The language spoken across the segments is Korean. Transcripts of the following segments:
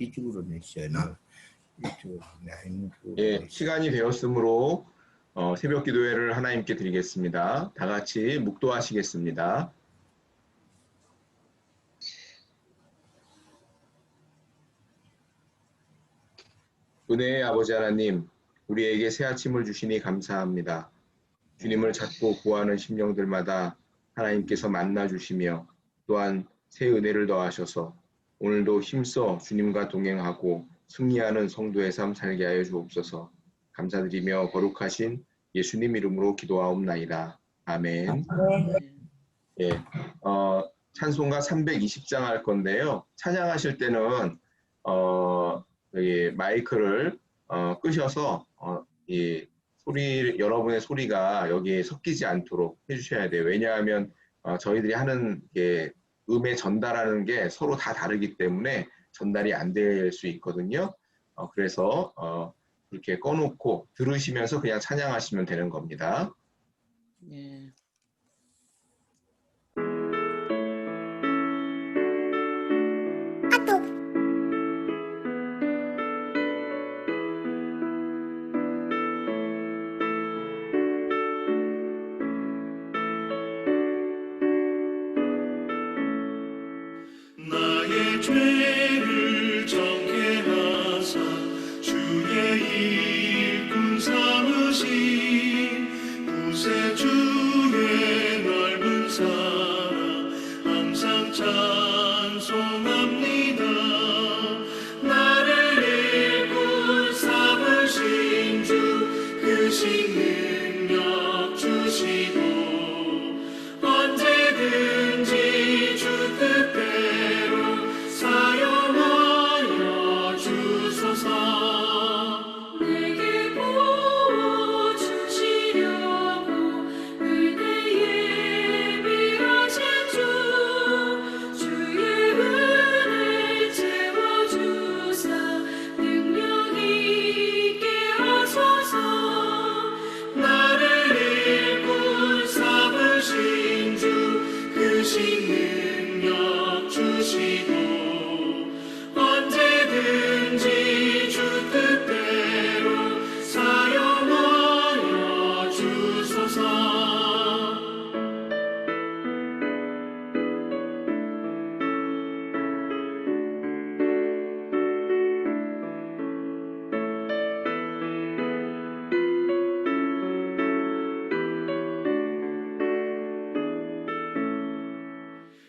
이쪽으로 내셔야 나. 이쪽으로 예, 시간이 되었으므로 새벽 기도회를 하나님께 드리겠습니다. 다 같이 묵도하시겠습니다. 은혜의 아버지 하나님, 우리에게 새 아침을 주시니 감사합니다. 주님을 찾고 구하는 심령들마다 하나님께서 만나주시며 또한 새 은혜를 더하셔서 오늘도 힘써 주님과 동행하고 승리하는 성도의 삶 살게 하여 주옵소서. 감사드리며 거룩하신 예수님 이름으로 기도하옵나이다. 아멘. 예, 찬송가 320장 할 건데요. 찬양하실 때는 여기 마이크를 끄셔서 이 소리, 여러분의 소리가 여기에 섞이지 않도록 해주셔야 돼요. 왜냐하면 저희들이 하는 게 음에 전달하는 게 서로 다 다르기 때문에 전달이 안 될 수 있거든요. 그래서 이렇게 꺼놓고 들으시면서 그냥 찬양하시면 되는 겁니다. 네. 나의 죄를 정케 하사 주의 일꾼 삼으신 구세주의 넓은 사랑 항상 찬송합니다. 나를 일꾼 삼으신 주 크신 능력 주시고 언제든지 주 뜻대로 사용하여 주소서. 내게 부어주시려고 은혜 예비하신 주 주의 은혜 채워주사 능력 있게 하소서. 나를 일꾼 삼으신 주 크신 능력 주시고 언제든지 주 뜻대로 사용하여 주소서.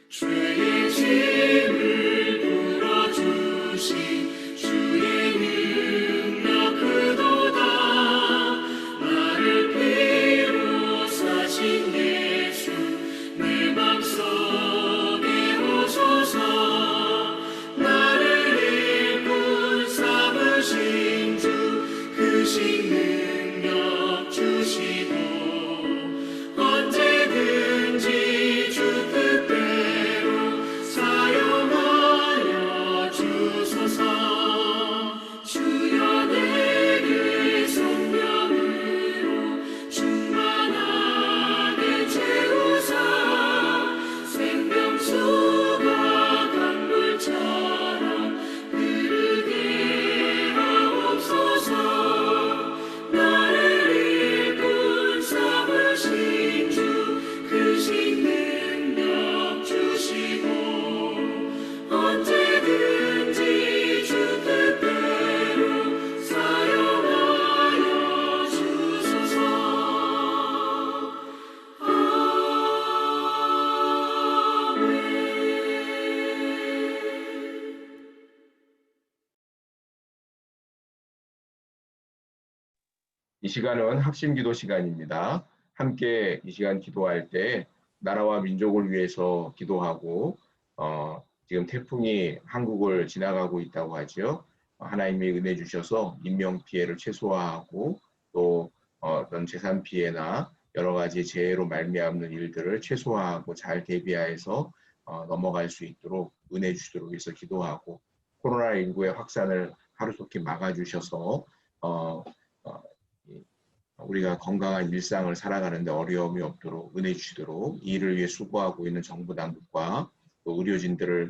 죄의 짐을 풀어주신 주의 능력 크도다. 나를 피로 사신 예수 내 맘속에 오소서. 나를 일꾼 삼으신 주 크신 능력 주시고 언제든지 주 뜻대로 사용하여 주소서. 주여 내게 성령으로 충만하게 채우사 생명수가 강물처럼 흐르게 하옵소서. 나를 일꾼 삼으신 주 크신 능력 주시고 언제든지 주 뜻대로 사용하여 주소서. 아멘. 이 시간은 합심기도 시간입니다. 함께 이 시간 기도할 때 나라와 민족을 위해서 기도하고 지금 태풍이 한국을 지나가고 있다고 하죠. 하나님이 은혜 주셔서 인명 피해를 최소화하고 또 어떤 재산 피해나 여러 가지 재해로 말미암는 일들을 최소화하고 잘 대비해서 넘어갈 수 있도록 은혜 주시도록 해서 기도하고 코로나19의 확산을 하루속히 막아주셔서 우리가 건강한 일상을 살아가는데 어려움이 없도록 은혜 주시도록 이 일을 위해 수고하고 있는 정부 당국과 또 의료진들의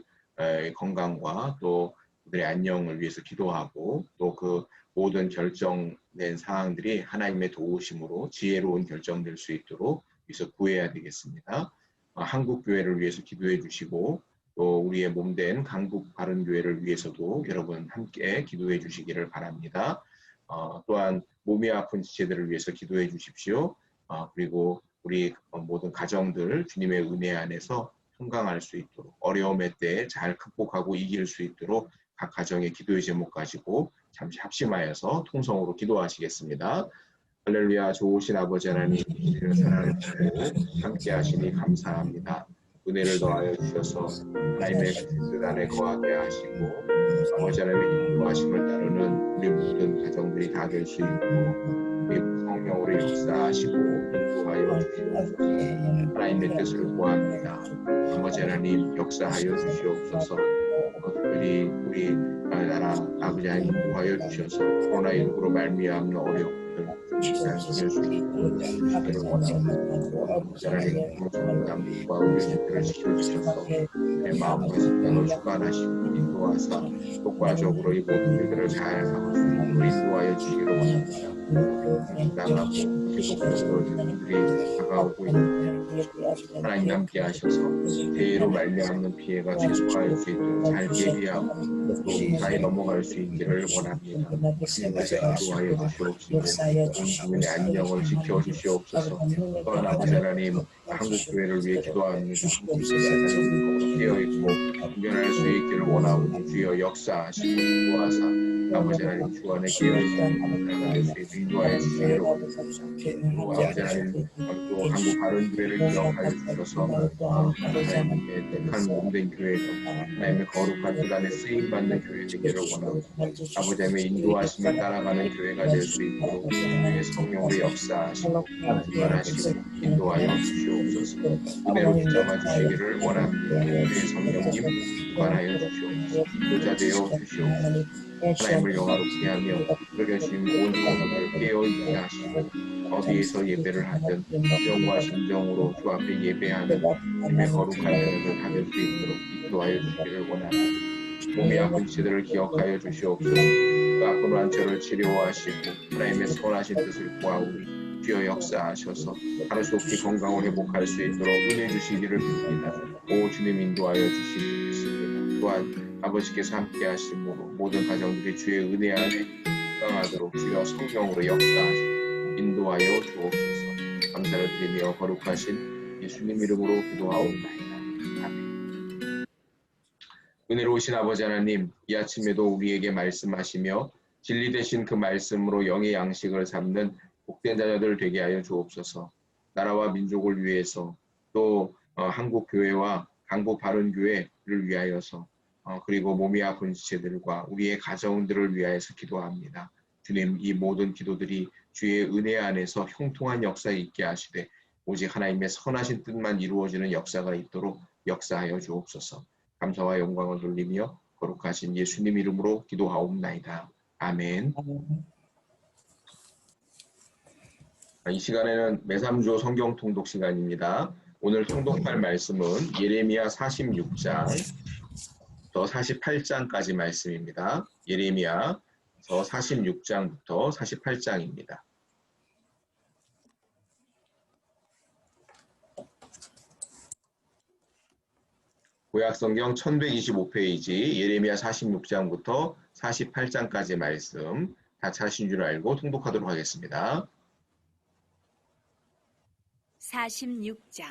건강과 또 그들의 안녕을 위해서 기도하고 또 그 모든 결정된 사항들이 하나님의 도우심으로 지혜로운 결정될 수 있도록 위해서 구해야 되겠습니다. 한국 교회를 위해서 기도해 주시고 또 우리의 몸된 강북 바른교회를 위해서도 여러분 함께 기도해 주시기를 바랍니다. 또한 몸이 아픈 지체들을 위해서 기도해 주십시오. 그리고 우리 모든 가정들 주님의 은혜 안에서 평강할 수 있도록 어려움의 때에 잘 극복하고 이길 수 있도록 각 가정의 기도의 제목 가지고 잠시 합심하여서 통성으로 기도하시겠습니다. 할렐루야. 좋으신 아버지 하나님, 우리를 사랑하시고 함께 하시니 감사합니다. 은혜를 더하여 주셔서 하나님의 뜻 안에 거하게 하시고 아버지 하나님의 인도하심을 따르는 우리 모든 가정들이 다 될 수 있고 우리 성령으로 역사하시고 인도하여 주시옵소서. 하나님의 뜻을 구합니다. 아버지 하나님 역사하여 주시옵소서. 특별히 우리 나라 아버지 하나님 인도하여 주셔서 코로나19로 말미암는 어려움들 잘 해결 수 있고 주시기를 원합니다. 하나님 감사합니다. 우리들을 지켜주셔서 내 마음과 생각을 주관하시고 인도하사 효과적으로 이 모든 일들을 잘 하고 인도하여 주시기를 원합니다. 당하고 계속적으로 일들이 다가오고 있는 하나님 함께 하셔서 대로 말미암는 피해가 최소화할 수 있도록 잘 대비하고 또 잘 넘어갈 수 있기를 원합니다. 인도하여 주시옵시고 주님의 안녕을 지켜주시옵소서. 또한 아버지 하나님 한국 교회를 위해 기도합니다. 한국 교회가 깨어있고 공변할 수 있기를 원하오니 주여 역사하시고 인도하사 아버지 하나님 주 안에 깨어있고 인도하여 주시기를 원합니다. 아버지 하나님 또 한국 바른교회를 기억하여 주셔서 하나님의 택한 몸된 교회로 하나님의 거룩한 뜻 안에 쓰임받는 교회 되기를 원합니다. 아버지 하나님의 인도하심에 따라가는 교회가 될 수 있도록 주의 성령으로 역사하시고 주관하시고 인도하여 주시옵소서. 그대로 붙잡아 주시기를 원합니다. 주의 성령님 주관하여 주시옵소서. 인도자 되어 주시옵소서. 하나님을 영화롭게 하며 그러신 온 성도를 깨어있게 하시고 어디에서 예배를 하든 영과 심정으로 주 앞에 예배하는 주님의 거룩한 은혜를 받을 수 있도록 인도하여 주시기를 원합니다. 몸이 아픈 지체들을 기억하여 주시옵소서. 그 아픈 환자를 치료하시고 하나님의 선하신 뜻을 구하오니 주여 역사하셔서 하루속히 건강을 회복할 수 있도록 은혜 주시기를 빕니다. 오 주님 인도하여 주시옵소서. 또한 아버지께서 함께 하심으로 모든 가정들이 주의 은혜 안에 건강하도록 주여 성령으로 역사하시고 인도하여 주옵소서. 감사를 드리며 거룩하신 예수님 이름으로 기도하옵나이다. 아멘. 은혜로우신 아버지 하나님, 이 아침에도 우리에게 말씀하시며 진리 되신 그 말씀으로 영의 양식을 삼는 복된 자녀들 되게 하여 주옵소서. 나라와 민족을 위해서 또 한국 교회와 강북 바른교회를 위하여서 그리고 몸이 아픈 지체들과 우리의 가정들을 위하여서 기도합니다. 주님, 이 모든 기도들이 주의 은혜 안에서 형통한 역사에 있게 하시되 오직 하나님의 선하신 뜻만 이루어지는 역사가 있도록 역사하여 주옵소서. 감사와 영광을 돌리며 거룩하신 예수님 이름으로 기도하옵나이다. 아멘. 이 시간에는 매삼주오 성경 통독 시간입니다. 오늘 통독할 말씀은 예레미야 46장 더 48장까지 말씀입니다. 예레미야 46장부터 48장입니다. 구약성경 1125페이지 예레미야 46장부터 48장까지 말씀 다 찾으신 줄 알고 통독하도록 하겠습니다. 46장.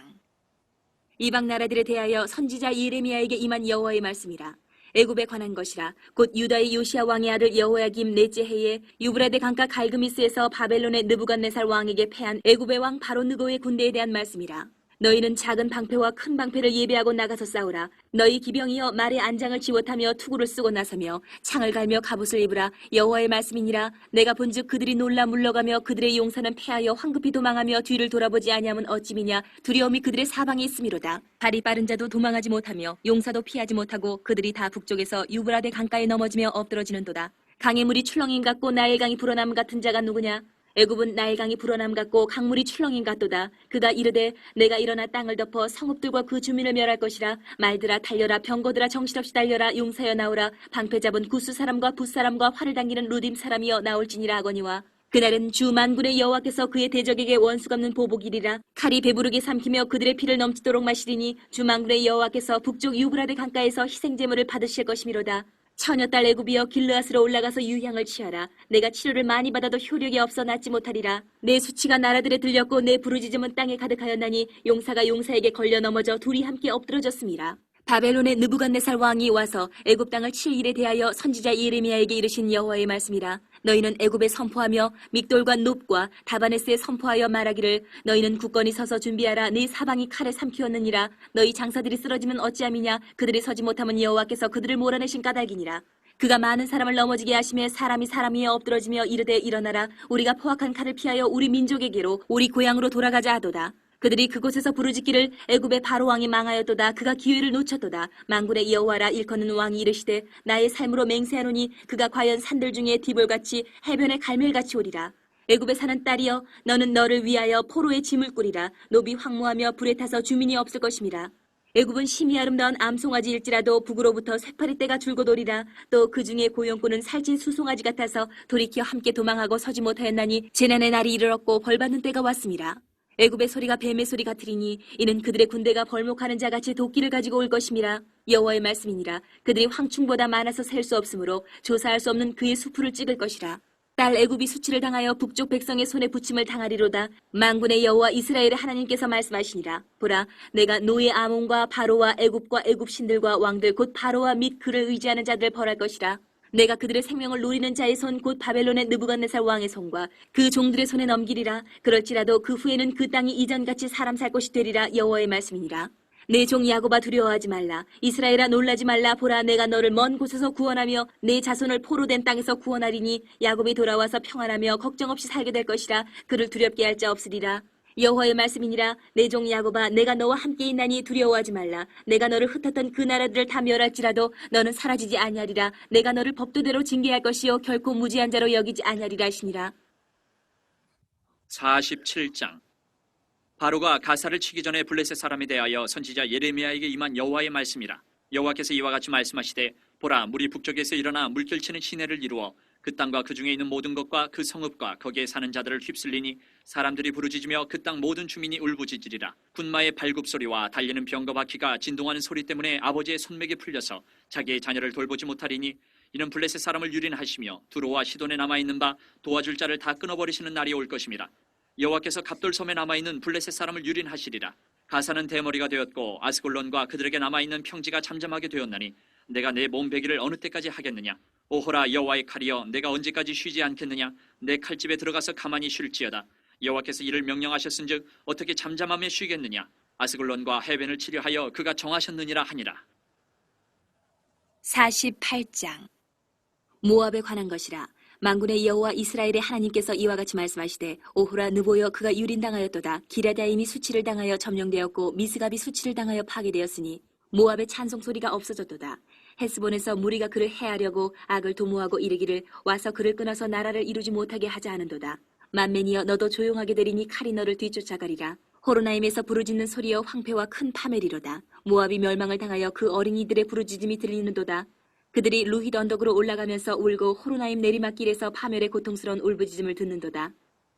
이방 나라들에 대하여 선지자 예레미야에게 임한 여호와의 말씀이라. 애굽에 관한 것이라. 곧 유다의 요시야 왕의 아들 여호야김 넷째 해에 유브라데 강가 갈그미스에서 바벨론의 느부갓네살 왕에게 패한 애굽의 왕 바로 느고의 군대에 대한 말씀이라. 너희는 작은 방패와 큰 방패를 예배하고 나가서 싸우라. 너희 기병이여 말의 안장을 지워타며 투구를 쓰고 나서며 창을 갈며 갑옷을 입으라. 여호와의 말씀이니라. 내가 본즉 그들이 놀라 물러가며 그들의 용사는 패하여 황급히 도망하며 뒤를 돌아보지 아니하면 어찌미냐. 두려움이 그들의 사방에 있음이로다. 발이 빠른 자도 도망하지 못하며 용사도 피하지 못하고 그들이 다 북쪽에서 유브라데 강가에 넘어지며 엎드러지는도다. 강의 물이 출렁임 같고 나일강이 불어남 같은 자가 누구냐? 애굽은 나일강이 불어남 같고 강물이 출렁임 같도다. 그가 이르되 내가 일어나 땅을 덮어 성읍들과 그 주민을 멸할 것이라. 말들아 달려라, 병거들아 정신없이 달려라. 용사여 나오라. 방패 잡은 구스 사람과 붓 사람과 활을 당기는 루딤 사람이여 나올지니라 하거니와. 그날은 주 만군의 여호와께서 그의 대적에게 원수 갚는 보복이리라. 칼이 배부르게 삼키며 그들의 피를 넘치도록 마시리니 주 만군의 여호와께서 북쪽 유브라데 강가에서 희생제물을 받으실 것이미로다. 처녀딸 애굽이여 길르앗으로 올라가서 유향을 취하라. 내가 치료를 많이 받아도 효력이 없어 낫지 못하리라. 내 수치가 나라들에 들렸고 내 부르짖음은 땅에 가득하였나니 용사가 용사에게 걸려 넘어져 둘이 함께 엎드러졌음이라. 바벨론의 느부갓네살 왕이 와서 애굽 땅을 칠 일에 대하여 선지자 예레미야에게 이르신 여호와의 말씀이라. 너희는 애굽에 선포하며 믹돌과 놋과 다바네스에 선포하여 말하기를 너희는 굳건히 서서 준비하라. 네 사방이 칼에 삼키었느니라. 너희 장사들이 쓰러지면 어찌함이냐. 그들이 서지 못하면 여호와께서 그들을 몰아내신 까닭이니라. 그가 많은 사람을 넘어지게 하시며 사람이 사람 위에 엎드러지며 이르되 일어나라. 우리가 포악한 칼을 피하여 우리 민족에게로 우리 고향으로 돌아가자 하도다. 그들이 그곳에서 부르짖기를 애굽의 바로 왕이 망하였도다. 그가 기회를 놓쳤도다. 만군의 여호와라 일컫는 왕이 이르시되 나의 삶으로 맹세하노니 그가 과연 산들 중에 디볼같이 해변의 갈멜같이 오리라. 애굽에 사는 딸이여 너는 너를 위하여 포로의 짐을 꾸리라. 노비 황무하며 불에 타서 주민이 없을 것임이라. 애굽은 심히 아름다운 암송아지일지라도 북으로부터 새파리 떼가 줄곧 오리라. 또 그 중에 고용꾼은 살찐 수송아지 같아서 돌이켜 함께 도망하고 서지 못하였나니 재난의 날이 이르렀고 벌받는 때가 왔음이라. 애굽의 소리가 뱀의 소리 같으리니 이는 그들의 군대가 벌목하는 자같이 도끼를 가지고 올 것임이라. 여호와의 말씀이니라. 그들이 황충보다 많아서 셀 수 없으므로 조사할 수 없는 그의 수풀을 찍을 것이라. 딸 애굽이 수치를 당하여 북쪽 백성의 손에 붙임을 당하리로다. 만군의 여호와 이스라엘의 하나님께서 말씀하시니라. 보라, 내가 노예 아몬과 바로와 애굽과 애굽 신들과 왕들 곧 바로와 및 그를 의지하는 자들을 벌할 것이라. 내가 그들의 생명을 노리는 자의 손 곧 바벨론의 느부갓네살 왕의 손과 그 종들의 손에 넘기리라. 그럴지라도 그 후에는 그 땅이 이전같이 사람 살 곳이 되리라. 여호와의 말씀이니라. 내 종 야곱아 두려워하지 말라. 이스라엘아 놀라지 말라. 보라, 내가 너를 먼 곳에서 구원하며 내 자손을 포로된 땅에서 구원하리니 야곱이 돌아와서 평안하며 걱정 없이 살게 될 것이라. 그를 두렵게 할 자 없으리라. 여호와의 말씀이니라. 내 종 야곱아 내가 너와 함께 있나니 두려워하지 말라. 내가 너를 흩었던 그 나라들을 다 멸할지라도 너는 사라지지 아니하리라. 내가 너를 법도대로 징계할 것이요 결코 무지한 자로 여기지 아니하리라 하시니라. 47장. 바로가 가사를 치기 전에 블레셋 사람에 대하여 선지자 예레미야에게 임한 여호와의 말씀이라. 여호와께서 이와 같이 말씀하시되 보라, 물이 북쪽에서 일어나 물결치는 시내를 이루어 그 땅과 그 중에 있는 모든 것과 그 성읍과 거기에 사는 자들을 휩쓸리니 사람들이 부르짖으며 그 땅 모든 주민이 울부짖으리라. 군마의 발굽소리와 달리는 병거 바퀴가 진동하는 소리 때문에 아버지의 손맥이 풀려서 자기의 자녀를 돌보지 못하리니 이는 블레셋 사람을 유린하시며 두로와 시돈에 남아있는 바 도와줄 자를 다 끊어버리시는 날이 올 것임이라. 여호와께서 갑돌섬에 남아있는 블레셋 사람을 유린하시리라. 가사는 대머리가 되었고 아스골론과 그들에게 남아있는 평지가 잠잠하게 되었나니 내가 내 몸베기를 어느 때까지 하겠느냐. 오호라 여호와의 칼이여 내가 언제까지 쉬지 않겠느냐. 내 칼집에 들어가서 가만히 쉴지어다. 여호와께서 이를 명령하셨은즉 어떻게 잠잠하며 쉬겠느냐. 아스골론과 해변을 치료하여 그가 정하셨느니라 하니라. 48장. 모압에 관한 것이라. 만군의 여호와 이스라엘의 하나님께서 이와 같이 말씀하시되 오호라 느보여 그가 유린당하였도다. 기랴다임이 수치를 당하여 점령되었고 미스갑이 수치를 당하여 파괴되었으니 모압의 찬송 소리가 없어졌도다. 헤스본에서 무리가 그를 해하려고 악을 도모하고 이르기를 와서 그를 끊어서 나라를 이루지 못하게 하자 하는도다. 만맨이여 너도 조용하게 되리니 칼이 너를 뒤쫓아가리라. 호로나임에서 부르짖는 소리여 황폐와 큰 파멸이로다. 모압이 멸망을 당하여 그 어린이들의 부르짖음이 들리는도다. 그들이 루힛 언덕으로 올라가면서 울고 호로나임 내리막길에서 파멸의 고통스러운 울부짖음을 듣는도다.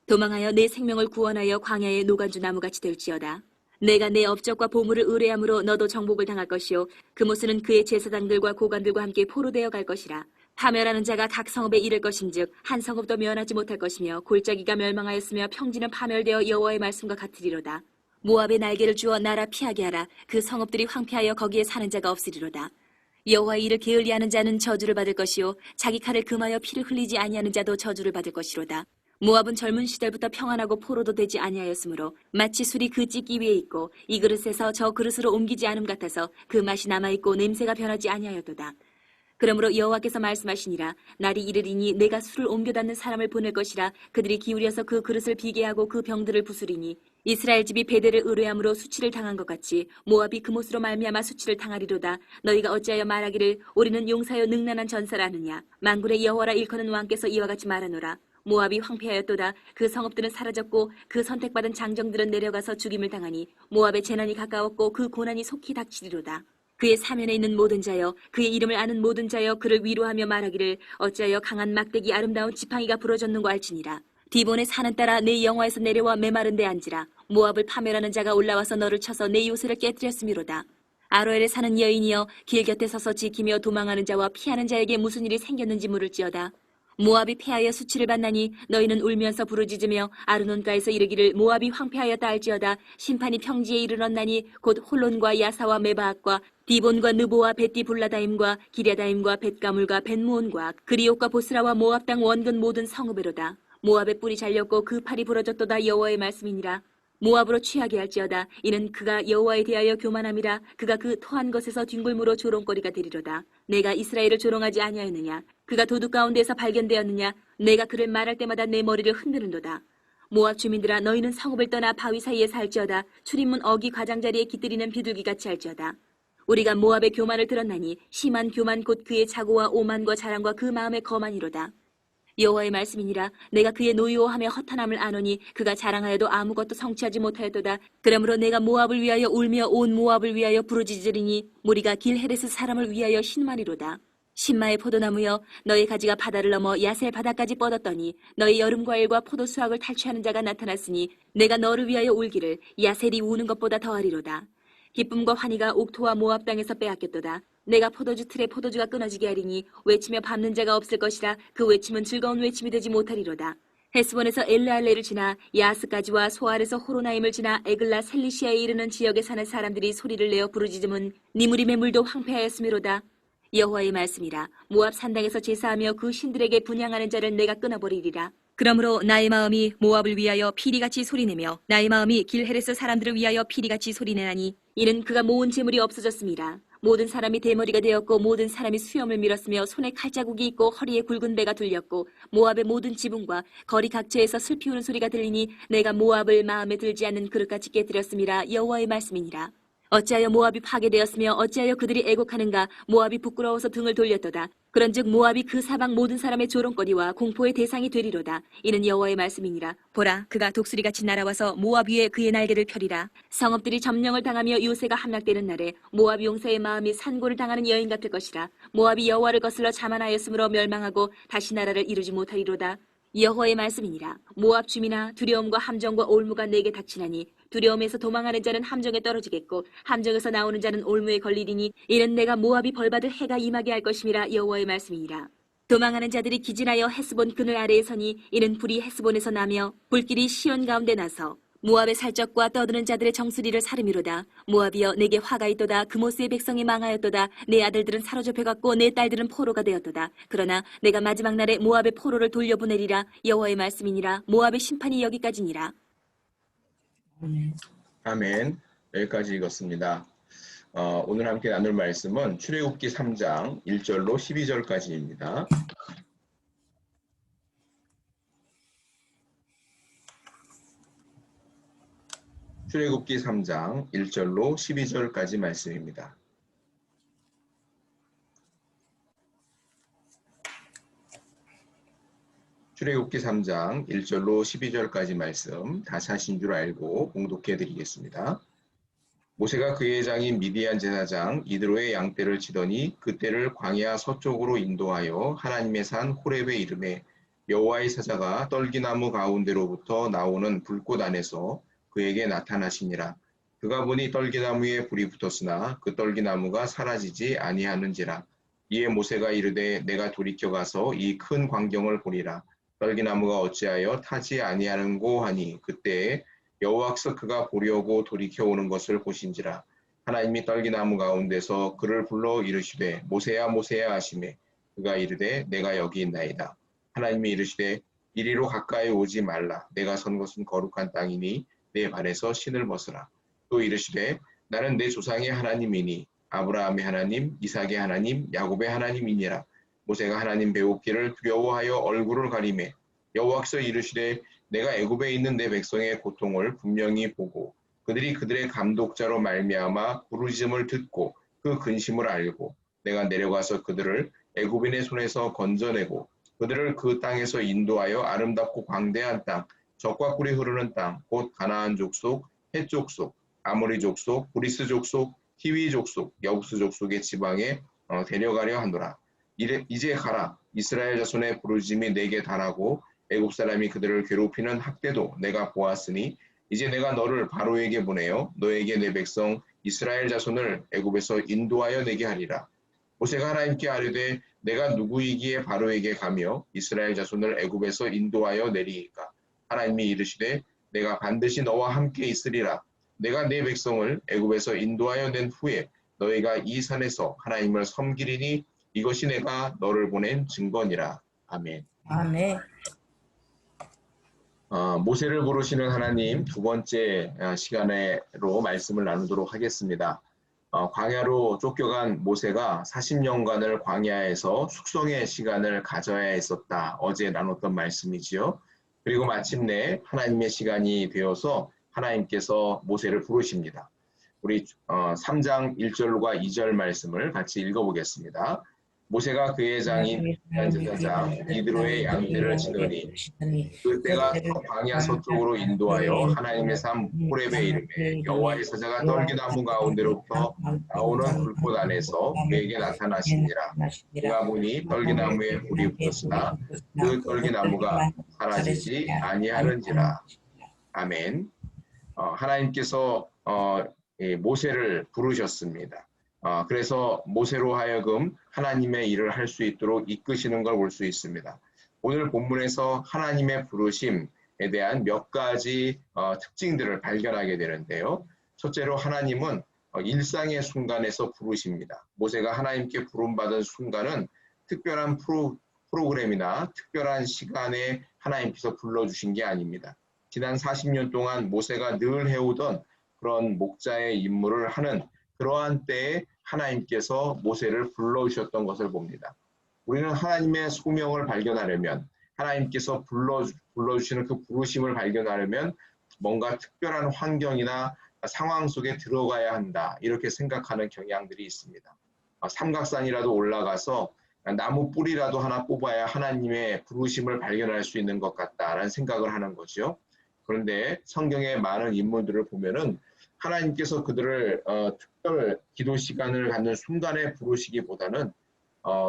도망하여 내 생명을 구원하여 광야의 노간주 나무같이 될지어다. 내가 내 업적과 보물을 의뢰함으로 너도 정복을 당할 것이요 그모스는 그의 제사장들과 고관들과 함께 포로되어 갈 것이라. 파멸하는 자가 각 성읍에 이를 것인즉 한 성읍도 면하지 못할 것이며 골짜기가 멸망하였으며 평지는 파멸되어 여호와의 말씀과 같으리로다. 모압의 날개를 주어 나라 피하게 하라. 그 성읍들이 황폐하여 거기에 사는 자가 없으리로다. 여호와의 일을 게을리하는 자는 저주를 받을 것이요 자기 칼을 금하여 피를 흘리지 아니하는 자도 저주를 받을 것이로다. 모압은 젊은 시절부터 평안하고 포로도 되지 아니하였으므로 마치 술이 그 찢기 위에 있고 이 그릇에서 저 그릇으로 옮기지 않음 같아서 그 맛이 남아있고 냄새가 변하지 아니하였도다. 그러므로 여호와께서 말씀하시니라. 날이 이르리니 내가 술을 옮겨닫는 사람을 보낼 것이라. 그들이 기울여서 그 그릇을 비게 하고 그 병들을 부수리니 이스라엘 집이 베델을 의뢰함으로 수치를 당한 것 같이 모압이 그못으로 말미암아 수치를 당하리로다. 너희가 어찌하여 말하기를 우리는 용사여 능란한 전사라 하느냐. 만군의 여호와라 일컫는 왕께서 이와 같이 말하노라. 모압이 황폐하였도다. 그 성읍들은 사라졌고 그 선택받은 장정들은 내려가서 죽임을 당하니 모압의 재난이 가까웠고 그 고난이 속히 닥치리로다. 그의 사면에 있는 모든 자여, 그의 이름을 아는 모든 자여, 그를 위로하며 말하기를 어찌하여 강한 막대기 아름다운 지팡이가 부러졌는고 알지니라. 디본의 산은 따라 내 영화에서 내려와 메마른 데 앉으라. 모압을 파멸하는 자가 올라와서 너를 쳐서 내 요새를 깨뜨렸음이로다. 아로엘에 사는 여인이여, 길 곁에 서서 지키며 도망하는 자와 피하는 자에게 무슨 일이 생겼는지 물을지어다. 모압이 패하여 수치를 받나니 너희는 울면서 부르짖으며 아르논가에서 이르기를 모압이 황폐하였다 할지어다. 심판이 평지에 이르렀나니 곧 홀론과 야사와 메바앗과 디본과 느보와 벳디불라다임과 기랴다임과 벳가물과 벳무온과 그리옥과 보스라와 모압 땅 원근 모든 성읍에로다. 모압의 뿔이 잘렸고 그 팔이 부러졌도다. 여호와의 말씀이니라. 모압으로 취하게 할지어다. 이는 그가 여호와에 대하여 교만함이라. 그가 그 토한 것에서 뒹굴므로 조롱거리가 되리로다. 내가 이스라엘을 조롱하지 아니하였느냐? 그가 도둑 가운데에서 발견되었느냐? 내가 그를 말할 때마다 내 머리를 흔드는도다. 모압 주민들아, 너희는 성읍을 떠나 바위 사이에 살지어다. 출입문 어기 가장자리에 깃들이는 비둘기같이 할지어다. 우리가 모압의 교만을 들었나니 심한 교만 곧 그의 자고와 오만과 자랑과 그 마음의 거만이로다. 여호와의 말씀이니라. 내가 그의 노여워하며 허탄함을 아노니 그가 자랑하여도 아무것도 성취하지 못하였도다. 그러므로 내가 모압을 위하여 울며 온 모압을 위하여 부르짖으리니 무리가 길헤레스 사람을 위하여 신마리로다. 신마의 포도나무여, 너의 가지가 바다를 넘어 야셀 바다까지 뻗었더니 너의 여름 과일과 포도 수확을 탈취하는 자가 나타났으니 내가 너를 위하여 울기를 야셀이 우는 것보다 더하리로다. 기쁨과 환희가 옥토와 모압 땅에서 빼앗겼도다. 내가 포도주 틀에 포도주가 끊어지게 하리니 외치며 밟는 자가 없을 것이라. 그 외침은 즐거운 외침이 되지 못하리로다. 헤스본에서 엘르알레를 지나 야스까지와 소알에서 호로나임을 지나 에글라 셀리시아에 이르는 지역에 사는 사람들이 소리를 내어 부르짖음은 니무림의 물도 황폐하였음이로다. 여호와의 말씀이라. 모압 산당에서 제사하며 그 신들에게 분향하는 자를 내가 끊어버리리라. 그러므로 나의 마음이 모압을 위하여 피리같이 소리내며 나의 마음이 길헤레스 사람들을 위하여 피리같이 소리내나니 이는 그가 모은 재물이 없어졌음이라. 모든 사람이 대머리가 되었고 모든 사람이 수염을 밀었으며 손에 칼자국이 있고 허리에 굵은 배가 둘렸고 모압의 모든 지붕과 거리 각처에서 슬피 우는 소리가 들리니 내가 모압을 마음에 들지 않는 그릇같이 깨뜨렸음이라. 여호와의 말씀이니라. 어찌하여 모압이 파괴되었으며 어찌하여 그들이 애곡하는가? 모압이 부끄러워서 등을 돌렸도다. 그런즉 모압이 그 사방 모든 사람의 조롱거리와 공포의 대상이 되리로다. 이는 여호와의 말씀이니라. 보라, 그가 독수리같이 날아와서 모압 위에 그의 날개를 펴리라. 성읍들이 점령을 당하며 요새가 함락되는 날에 모압 용사의 마음이 산고를 당하는 여인 같을 것이라. 모압이 여호와를 거슬러 자만하였으므로 멸망하고 다시 나라를 이루지 못하리로다. 여호와의 말씀이니라. 모압 주민아, 두려움과 함정과 올무가 내게 닥치나니 두려움에서 도망하는 자는 함정에 떨어지겠고 함정에서 나오는 자는 올무에 걸리리니 이는 내가 모압이 벌받을 해가 임하게 할 것임이라. 여호와의 말씀이니라. 도망하는 자들이 기진하여 헤스본 그늘 아래에 서니 이는 불이 헤스본에서 나며 불길이 시온 가운데 나서 모압의 살적과 떠드는 자들의 정수리를 사름이로다. 모압이여, 내게 화가 있도다. 그모스의 백성이 망하였도다. 내 아들들은 사로잡혀갔고 내 딸들은 포로가 되었도다. 그러나 내가 마지막 날에 모압의 포로를 돌려보내리라. 여호와의 말씀이니라. 모압의 심판이 여기까지니라. 아멘. 여기까지 읽었습니다. 오늘 함께 나눌 말씀은 출애굽기 3장 1절로 12절까지입니다. 출애굽기 3장 1절로 12절까지 말씀입니다. 출애굽기 3장 1절로 12절까지 말씀 다 사신 줄 알고 봉독해 드리겠습니다. 모세가 그의 장인 미디안 제사장 이드로의 양떼를 치더니 그 떼를 광야 서쪽으로 인도하여 하나님의 산 호렙에 이르매 여호와의 사자가 떨기나무 가운데로부터 나오는 불꽃 안에서 그에게 나타나시니라. 그가 보니 떨기나무에 불이 붙었으나 그 떨기나무가 사라지지 아니하는지라. 이에 모세가 이르되 내가 돌이켜 가서 이 큰 광경을 보리라. 떨기나무가 어찌하여 타지 아니하는고 하니 그때에 여호와께서 그가 보려고 돌이켜 오는 것을 보신지라. 하나님이 떨기나무 가운데서 그를 불러 이르시되 모세야 모세야 하시매 그가 이르되 내가 여기 있나이다. 하나님이 이르시되 이리로 가까이 오지 말라. 내가 선 것은 거룩한 땅이니 내 발에서 신을 벗으라. 또 이르시되 나는 내 조상의 하나님이니 아브라함의 하나님, 이삭의 하나님, 야곱의 하나님이니라. 모세가 하나님 배우기를 두려워하여 얼굴을 가리매 여호와께서 이르시되 내가 애굽에 있는 내 백성의 고통을 분명히 보고 그들이 그들의 감독자로 말미암아 부르짖음을 듣고 그 근심을 알고 내가 내려가서 그들을 애굽인의 손에서 건져내고 그들을 그 땅에서 인도하여 아름답고 광대한 땅, 젖과 꿀이 흐르는 땅, 곧 가나안 족속, 헷 족속, 아모리 족속, 브리스 족속, 히위 족속, 여부스 족속의 지방에 데려가려 하노라. 이제 가라. 이스라엘 자손의 부르짖음이 내게 달하고 애굽 사람이 그들을 괴롭히는 학대도 내가 보았으니 이제 내가 너를 바로에게 보내어 너에게 내 백성 이스라엘 자손을 애굽에서 인도하여 내게 하리라. 모세가 하나님께 아뢰되 내가 누구이기에 바로에게 가며 이스라엘 자손을 애굽에서 인도하여 내리이까. 하나님이 이르시되 내가 반드시 너와 함께 있으리라. 내가 내 백성을 애굽에서 인도하여 낸 후에 너희가 이 산에서 하나님을 섬기리니 이것이 내가 너를 보낸 증거니라. 아멘. 아멘. 모세를 부르시는 하나님 두 번째 시간으로 말씀을 나누도록 하겠습니다. 광야로 쫓겨간 모세가 40년간을 광야에서 숙성의 시간을 가져야 했었다. 어제 나눴던 말씀이지요. 그리고 마침내 하나님의 시간이 되어서 하나님께서 모세를 부르십니다. 우리 3장 1절과 2절 말씀을 같이 읽어보겠습니다. 모세가 그의 장인 제사장 이드로의 양떼를 치더니 그때가 광야 서쪽으로 인도하여 하나님의 삶 호렙에 이르매 여호와의 사자가 떨기나무 가운데로부터 나오는 불꽃 안에서 그에게 나타나시니라. 그가 보니 떨기나무에 불이 붙었으나 그 떨기나무가 사라지지 아니하는지라. 아멘. 하나님께서 모세를 부르셨습니다. 그래서 모세로 하여금 하나님의 일을 할 수 있도록 이끄시는 걸 볼 수 있습니다. 오늘 본문에서 하나님의 부르심에 대한 몇 가지 특징들을 발견하게 되는데요. 첫째로 하나님은 일상의 순간에서 부르십니다. 모세가 하나님께 부름받은 순간은 특별한 프로그램이나 특별한 시간에 하나님께서 불러주신 게 아닙니다. 지난 40년 동안 모세가 늘 해오던 그런 목자의 임무를 하는 그러한 때에 하나님께서 모세를 불러주셨던 것을 봅니다. 우리는 하나님의 소명을 발견하려면 하나님께서 불러주시는 그 부르심을 발견하려면 뭔가 특별한 환경이나 상황 속에 들어가야 한다. 이렇게 생각하는 경향들이 있습니다. 삼각산이라도 올라가서 나무 뿌리라도 하나 뽑아야 하나님의 부르심을 발견할 수 있는 것 같다라는 생각을 하는 거죠. 그런데 성경의 많은 인물들을 보면은 하나님께서 그들을 특별 기도 시간을 갖는 순간에 부르시기보다는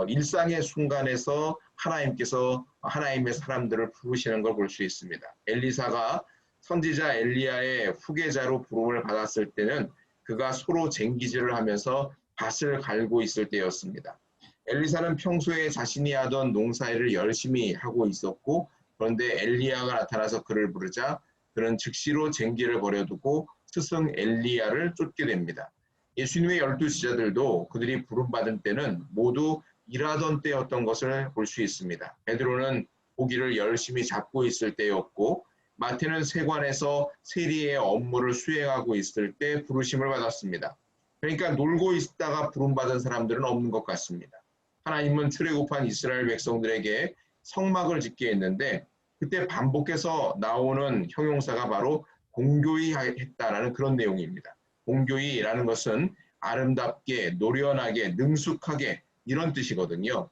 일상의 순간에서 하나님께서 하나님의 사람들을 부르시는 걸 볼 수 있습니다. 엘리사가 선지자 엘리야의 후계자로 부름을 받았을 때는 그가 소로 쟁기질을 하면서 밭을 갈고 있을 때였습니다. 엘리사는 평소에 자신이 하던 농사일을 열심히 하고 있었고 그런데 엘리야가 나타나서 그를 부르자 그는 즉시로 쟁기를 버려두고 스승 엘리야를 쫓게 됩니다. 예수님의 12지자들도 그들이 부름받은 때는 모두 일하던 때였던 것을 볼 수 있습니다. 베드로는 고기를 열심히 잡고 있을 때였고 마태는 세관에서 세리의 업무를 수행하고 있을 때 부르심을 받았습니다. 그러니까 놀고 있다가 부름받은 사람들은 없는 것 같습니다. 하나님은 출애굽한 이스라엘 백성들에게 성막을 짓게 했는데 그때 반복해서 나오는 형용사가 바로 공교히 했다라는 그런 내용입니다. 공교히라는 것은 아름답게, 노련하게, 능숙하게 이런 뜻이거든요.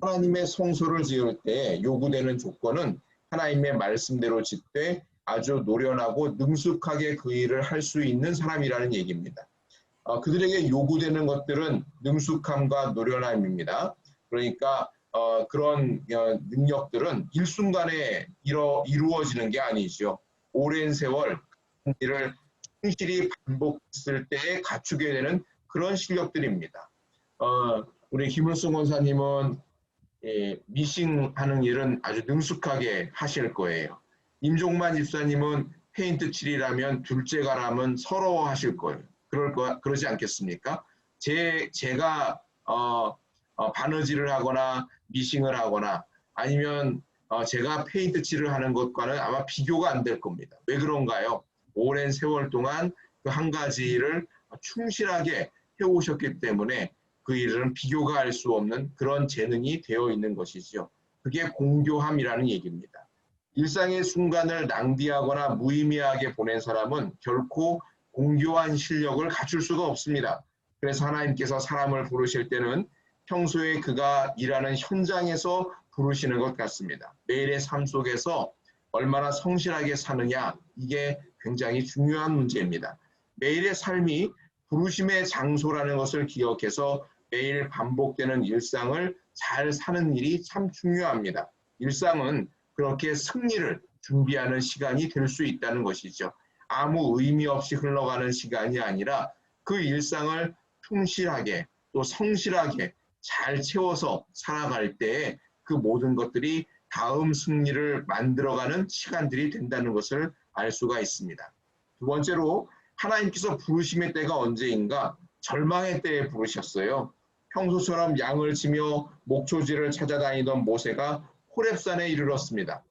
하나님의 성소를 지을 때 요구되는 조건은 하나님의 말씀대로 짓되 아주 노련하고 능숙하게 그 일을 할 수 있는 사람이라는 얘기입니다. 그들에게 요구되는 것들은 능숙함과 노련함입니다. 그러니까 그런 능력들은 일순간에 이루어지는 게 아니죠. 오랜 세월 일을 충실히 반복했을 때에 갖추게 되는 그런 실력들입니다. 우리 김은숙 원사님은 미싱하는 일은 아주 능숙하게 하실 거예요. 임종만 집사님은 페인트 칠이라면 둘째 가라면 서러워하실 거예요. 그러지 않겠습니까? 제가 바느질을 하거나 미싱을 하거나 아니면 제가 페인트 칠을 하는 것과는 아마 비교가 안 될 겁니다. 왜 그런가요? 오랜 세월 동안 그 한 가지 일을 충실하게 해오셨기 때문에 그 일은 비교가 할 수 없는 그런 재능이 되어 있는 것이죠. 그게 공교함이라는 얘기입니다. 일상의 순간을 낭비하거나 무의미하게 보낸 사람은 결코 공교한 실력을 갖출 수가 없습니다. 그래서 하나님께서 사람을 부르실 때는 평소에 그가 일하는 현장에서 부르시는 것 같습니다. 매일의 삶 속에서 얼마나 성실하게 사느냐, 이게 굉장히 중요한 문제입니다. 매일의 삶이 부르심의 장소라는 것을 기억해서 매일 반복되는 일상을 잘 사는 일이 참 중요합니다. 일상은 그렇게 승리를 준비하는 시간이 될 수 있다는 것이죠. 아무 의미 없이 흘러가는 시간이 아니라 그 일상을 충실하게 또 성실하게 잘 채워서 살아갈 때에 그 모든 것들이 다음 승리를 만들어가는 시간들이 된다는 것을 알 수가 있습니다. 두 번째로 하나님께서 부르심의 때가 언제인가? 절망의 때에 부르셨어요. 평소처럼 양을 치며 목초지를 찾아다니던 모세가 호렙산에 이르렀습니다.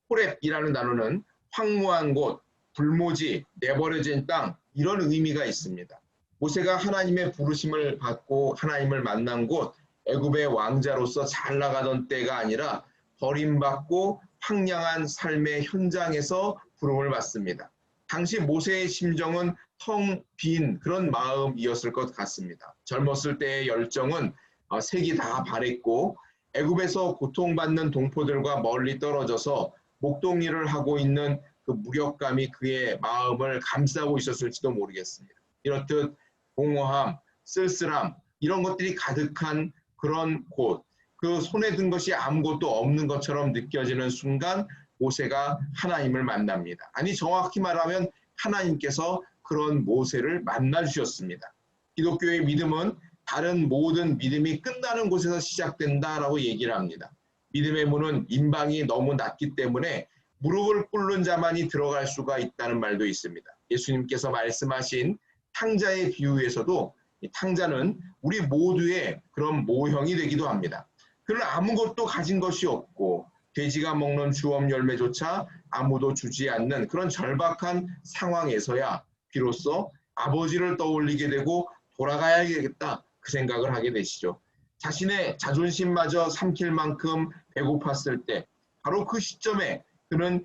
호렙이라는 단어는 황무한 곳, 불모지, 내버려진 땅, 이런 의미가 있습니다. 모세가 하나님의 부르심을 받고 하나님을 만난 곳, 애굽의 왕자로서 잘 나가던 때가 아니라 버림받고 황량한 삶의 현장에서 부름을 받습니다. 당시 모세의 심정은 텅 빈 그런 마음이었을 것 같습니다. 젊었을 때의 열정은 색이 다 바랬고 애굽에서 고통받는 동포들과 멀리 떨어져서 목동일을 하고 있는 그 무력감이 그의 마음을 감싸고 있었을지도 모르겠습니다. 이렇듯 공허함, 쓸쓸함 이런 것들이 가득한 그런 곳, 그 손에 든 것이 아무것도 없는 것처럼 느껴지는 순간 모세가 하나님을 만납니다. 아니 정확히 말하면 하나님께서 그런 모세를 만나 주셨습니다. 기독교의 믿음은 다른 모든 믿음이 끝나는 곳에서 시작된다라고 얘기를 합니다. 믿음의 문은 인방이 너무 낮기 때문에 무릎을 꿇는 자만이 들어갈 수가 있다는 말도 있습니다. 예수님께서 말씀하신 탕자의 비유에서도 이 탕자는 우리 모두의 그런 모형이 되기도 합니다. 그는 아무것도 가진 것이 없고 돼지가 먹는 주업 열매조차 아무도 주지 않는 그런 절박한 상황에서야 비로소 아버지를 떠올리게 되고 돌아가야겠다 그 생각을 하게 되시죠. 자신의 자존심마저 삼킬 만큼 배고팠을 때 바로 그 시점에 그는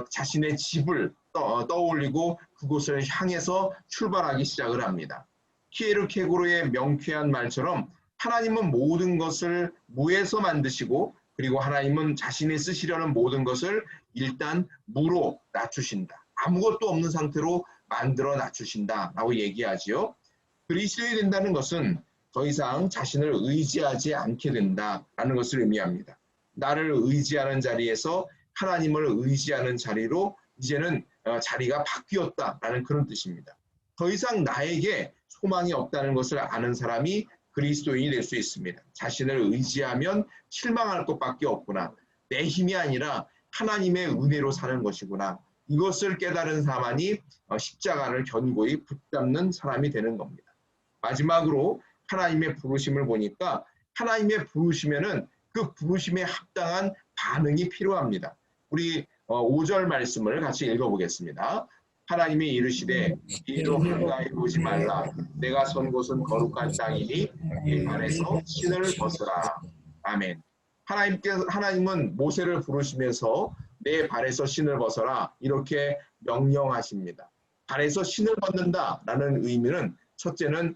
자신의 집을 떠올리고 그곳을 향해서 출발하기 시작을 합니다. 키에르케고르의 명쾌한 말처럼 하나님은 모든 것을 무에서 만드시고 그리고 하나님은 자신이 쓰시려는 모든 것을 일단 무로 낮추신다. 아무것도 없는 상태로 만들어 낮추신다라고 얘기하지요. 그리스도인이 된다는 것은 더 이상 자신을 의지하지 않게 된다라는 것을 의미합니다. 나를 의지하는 자리에서 하나님을 의지하는 자리로 이제는 자리가 바뀌었다라는 그런 뜻입니다. 더 이상 나에게 소망이 없다는 것을 아는 사람이 그리스도인이 될 수 있습니다. 자신을 의지하면 실망할 것밖에 없구나. 내 힘이 아니라 하나님의 은혜로 사는 것이구나. 이것을 깨달은 사람이 십자가를 견고히 붙잡는 사람이 되는 겁니다. 마지막으로 하나님의 부르심을 보니까 하나님의 부르심에는 그 부르심에 합당한 반응이 필요합니다. 우리 5절 말씀을 같이 읽어보겠습니다. 하나님이 이르시되 이리로 가까이 오지 말라. 내가 선 곳은 거룩한 땅이니 이 발에서 신을 벗으라. 아멘. 하나님은 모세를 부르시면서 내 발에서 신을 벗어라 이렇게 명령하십니다. 발에서 신을 벗는다라는 의미는 첫째는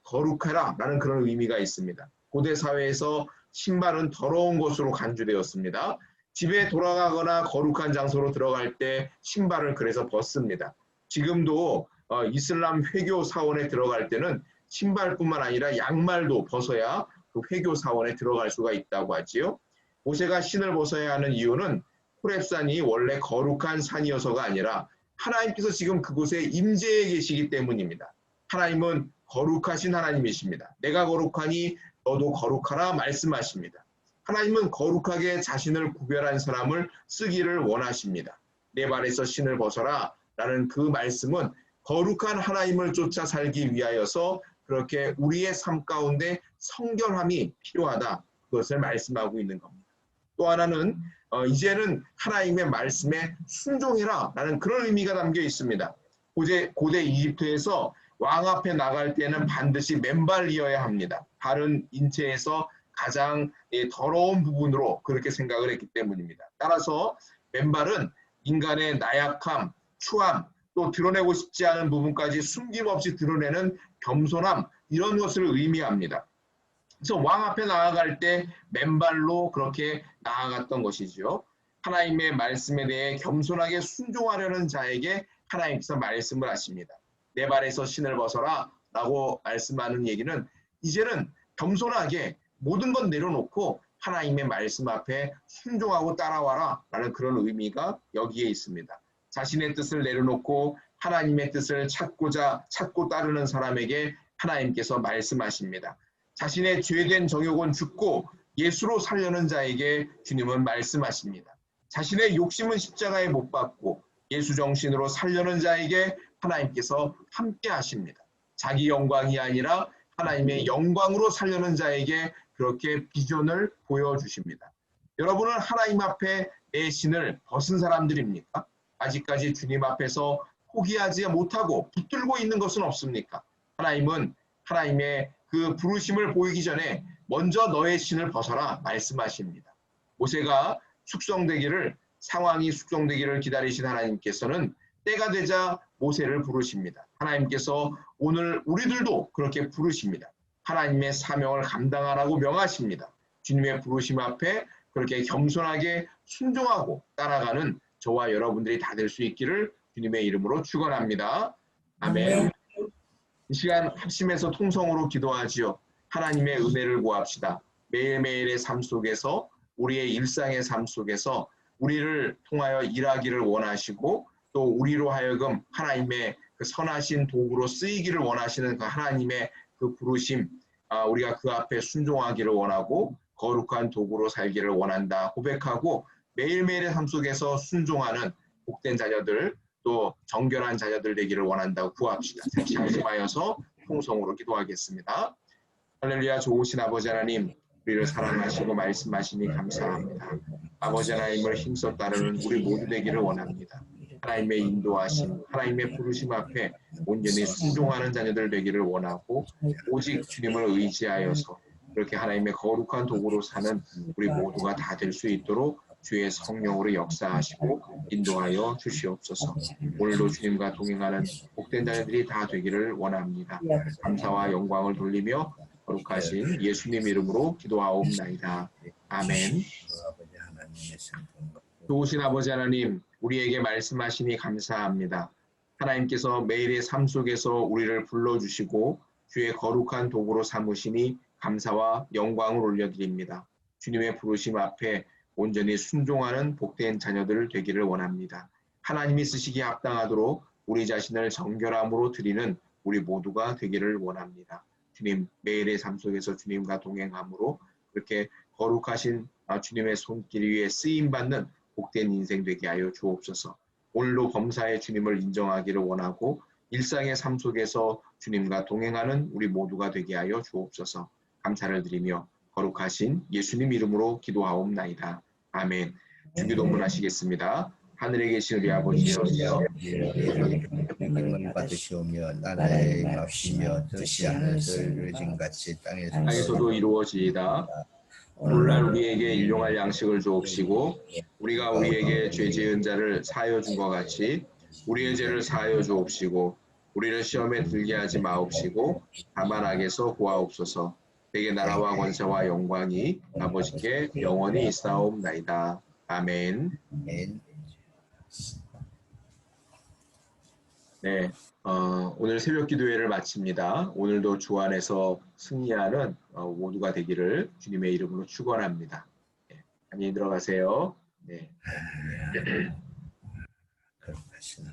거룩하라라는 그런 의미가 있습니다. 고대 사회에서 신발은 더러운 것으로 간주되었습니다. 집에 돌아가거나 거룩한 장소로 들어갈 때 신발을 그래서 벗습니다. 지금도 이슬람 회교 사원에 들어갈 때는 신발뿐만 아니라 양말도 벗어야 그 회교 사원에 들어갈 수가 있다고 하지요. 모세가 신을 벗어야 하는 이유는 호렙산이 원래 거룩한 산이어서가 아니라 하나님께서 지금 그곳에 임재해 계시기 때문입니다. 하나님은 거룩하신 하나님이십니다. 내가 거룩하니 너도 거룩하라 말씀하십니다. 하나님은 거룩하게 자신을 구별한 사람을 쓰기를 원하십니다. 내 발에서 신을 벗어라 라는 그 말씀은 거룩한 하나님을 쫓아 살기 위하여서 그렇게 우리의 삶 가운데 성결함이 필요하다. 그것을 말씀하고 있는 겁니다. 또 하나는 이제는 하나님의 말씀에 순종해라 라는 그런 의미가 담겨 있습니다. 고대 이집트에서 왕 앞에 나갈 때는 반드시 맨발이어야 합니다. 발은 인체에서 가장 더러운 부분으로 그렇게 생각을 했기 때문입니다. 따라서 맨발은 인간의 나약함, 추함, 또 드러내고 싶지 않은 부분까지 숨김없이 드러내는 겸손함 이런 것을 의미합니다. 그래서 왕 앞에 나아갈 때 맨발로 그렇게 나아갔던 것이죠. 하나님의 말씀에 대해 겸손하게 순종하려는 자에게 하나님께서 말씀을 하십니다. 내 발에서 신을 벗어라 라고 말씀하는 얘기는 이제는 겸손하게 모든 건 내려놓고 하나님의 말씀 앞에 순종하고 따라와라 라는 그런 의미가 여기에 있습니다. 자신의 뜻을 내려놓고 하나님의 뜻을 찾고 따르는 사람에게 하나님께서 말씀하십니다. 자신의 죄된 정욕은 죽고 예수로 살려는 자에게 주님은 말씀하십니다. 자신의 욕심은 십자가에 못 박고 예수 정신으로 살려는 자에게 하나님께서 함께 하십니다. 자기 영광이 아니라 하나님의 영광으로 살려는 자에게 그렇게 비전을 보여주십니다. 여러분은 하나님 앞에 내 신을 벗은 사람들입니까? 아직까지 주님 앞에서 포기하지 못하고 붙들고 있는 것은 없습니까? 하나님은 하나님의 그 부르심을 보이기 전에 먼저 너의 신을 벗어라 말씀하십니다. 모세가 상황이 숙성되기를 기다리신 하나님께서는 때가 되자 모세를 부르십니다. 하나님께서 오늘 우리들도 그렇게 부르십니다. 하나님의 사명을 감당하라고 명하십니다. 주님의 부르심 앞에 그렇게 겸손하게 순종하고 따라가는 저와 여러분들이 다 될 수 있기를 주님의 이름으로 축원합니다. 아멘. 이 시간 합심해서 통성으로 기도하지요. 하나님의 은혜를 구합시다. 매일매일의 삶 속에서 우리의 일상의 삶 속에서 우리를 통하여 일하기를 원하시고 또 우리로 하여금 하나님의 그 선하신 도구로 쓰이기를 원하시는 그 하나님의 그 부르심, 우리가 그 앞에 순종하기를 원하고 거룩한 도구로 살기를 원한다 고백하고 매일매일의 삶 속에서 순종하는 복된 자녀들 또 정결한 자녀들 되기를 원한다고 구합시다. 같이 합심하여서 통성으로 기도하겠습니다. 할렐루야. 좋으신 아버지 하나님, 우리를 사랑하시고 말씀하시니 감사합니다. 아버지 하나님을 힘써 따르는 우리 모두 되기를 원합니다. 하나님의 인도하심, 하나님의 부르심 앞에 온전히 순종하는 자녀들 되기를 원하고 오직 주님을 의지하여서 그렇게 하나님의 거룩한 도구로 사는 우리 모두가 다 될 수 있도록 주의 성령으로 역사하시고 인도하여 주시옵소서. 오늘도 주님과 동행하는 복된 자녀들이 다 되기를 원합니다. 감사와 영광을 돌리며 거룩하신 예수님 이름으로 기도하옵나이다. 아멘. 좋으신 아버지 하나님, 우리에게 말씀하시니 감사합니다. 하나님께서 매일의 삶 속에서 우리를 불러주시고 주의 거룩한 도구로 삼으시니 감사와 영광을 올려드립니다. 주님의 부르심 앞에 온전히 순종하는 복된 자녀들 되기를 원합니다. 하나님이 쓰시기에 합당하도록 우리 자신을 정결함으로 드리는 우리 모두가 되기를 원합니다. 주님, 매일의 삶 속에서 주님과 동행함으로 그렇게 거룩하신 주님의 손길 위에 쓰임받는 복된 인생 되게 하여 주옵소서. 오늘도 범사에 주님을 인정하기를 원하고 일상의 삶 속에서 주님과 동행하는 우리 모두가 되게 하여 주옵소서. 감사를 드리며 거룩하신 예수님 이름으로 기도하옵나이다. 아멘. 주기도문 하시겠습니다. 하늘에 계신 우리 아버지여, 복음을 받으시오며 나라의 임하시며 뜻이 하늘에서 이루어진 같이 땅에서도 이루어지이다. 오늘날 우리에게 일용할 양식을 주옵시고 우리가 우리에게 죄 지은 자를 사하여 준 것 같이 우리의 죄를 사하여 주옵시고 우리를 시험에 들게 하지 마옵시고 다만 악에서 구하옵소서. 내게 나라와 권세와 영광이 아버지께 영원히 있사옵나이다. 아멘. 네, 오늘 새벽 기도회를 마칩니다. 오늘도 주 안에서 승리하는 모두가 되기를 주님의 이름으로 축원합니다. 네, 안녕히 들어가세요. 네. 거룩하신